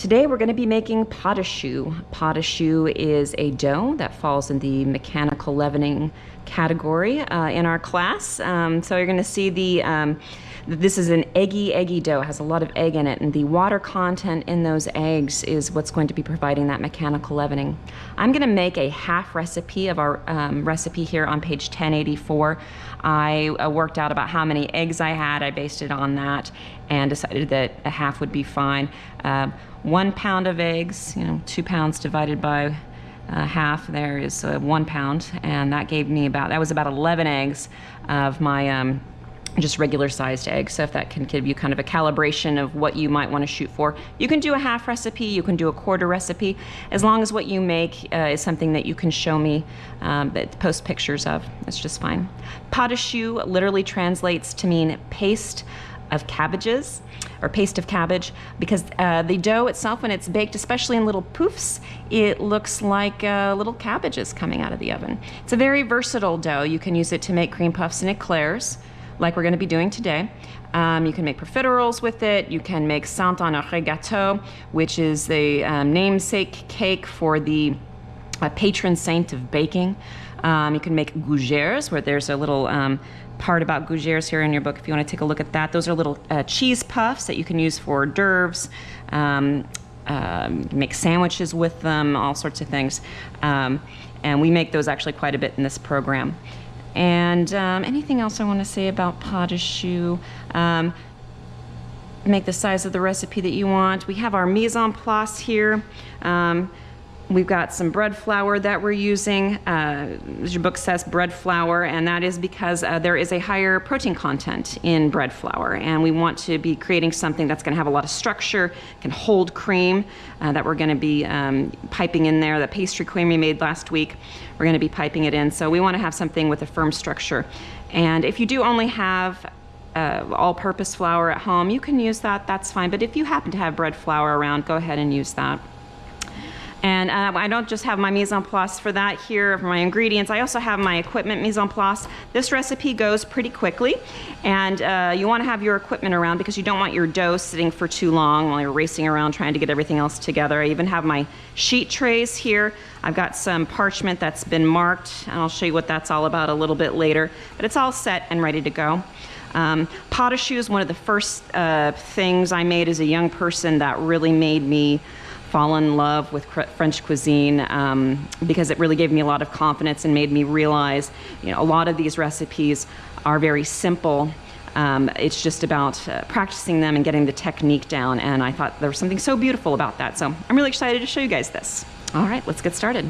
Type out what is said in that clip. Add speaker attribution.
Speaker 1: Today we're going to be making pâte à choux. Pâte à choux is a dough that falls in the mechanical leavening category in our class. So you're going to see this is an eggy dough. It has a lot of egg in it, and the water content in those eggs is what's going to be providing that mechanical leavening. I'm going to make a half recipe of our recipe here on page 1084. I worked out about how many eggs I had. I based it on that and decided that a half would be fine. 1 pound of eggs, 2 pounds divided by half there is 1 pound, and that gave me that was about 11 eggs of my just regular sized eggs. So if that can give you kind of a calibration of what you might want to shoot for. You can do a half recipe, you can do a quarter recipe, as long as what you make is something that you can show me, post pictures of. That's just fine. Pâte à choux literally translates to mean paste of cabbages, or paste of cabbage, because the dough itself, when it's baked, especially in little poofs, it looks like little cabbages coming out of the oven. It's a very versatile dough. You can use it to make cream puffs and eclairs, like we're going to be doing today. You can make profiteroles with it. You can make Saint-Honoré gâteau, which is the namesake cake for the patron saint of baking. You can make gougères, where there's a little part about gougères here in your book if you want to take a look at that. Those are little cheese puffs that you can use for hors d'oeuvres, make sandwiches with them, all sorts of things. And we make those actually quite a bit in this program. And anything else I want to say about pâte à choux? Make the size of the recipe that you want. We have our mise en place here. We've got some bread flour that we're using. As your book says, bread flour, and that is because there is a higher protein content in bread flour, and we want to be creating something that's going to have a lot of structure, can hold cream that we're going to be piping in there. The pastry cream we made last week, we're going to be piping it in. So we want to have something with a firm structure. And if you do only have all-purpose flour at home, you can use that, that's fine. But if you happen to have bread flour around, go ahead and use that. And I don't just have my mise en place for that here, for my ingredients. I also have my equipment mise en place. This recipe goes pretty quickly, and you want to have your equipment around because you don't want your dough sitting for too long while you're racing around trying to get everything else together. I even have my sheet trays here. I've got some parchment that's been marked, and I'll show you what that's all about a little bit later. But it's all set and ready to go. Pâte à choux is one of the first things I made as a young person that really made me fall in love with French cuisine, because it really gave me a lot of confidence and made me realize, a lot of these recipes are very simple. It's just about practicing them and getting the technique down, and I thought there was something so beautiful about that. So I'm really excited to show you guys this. All right, let's get started.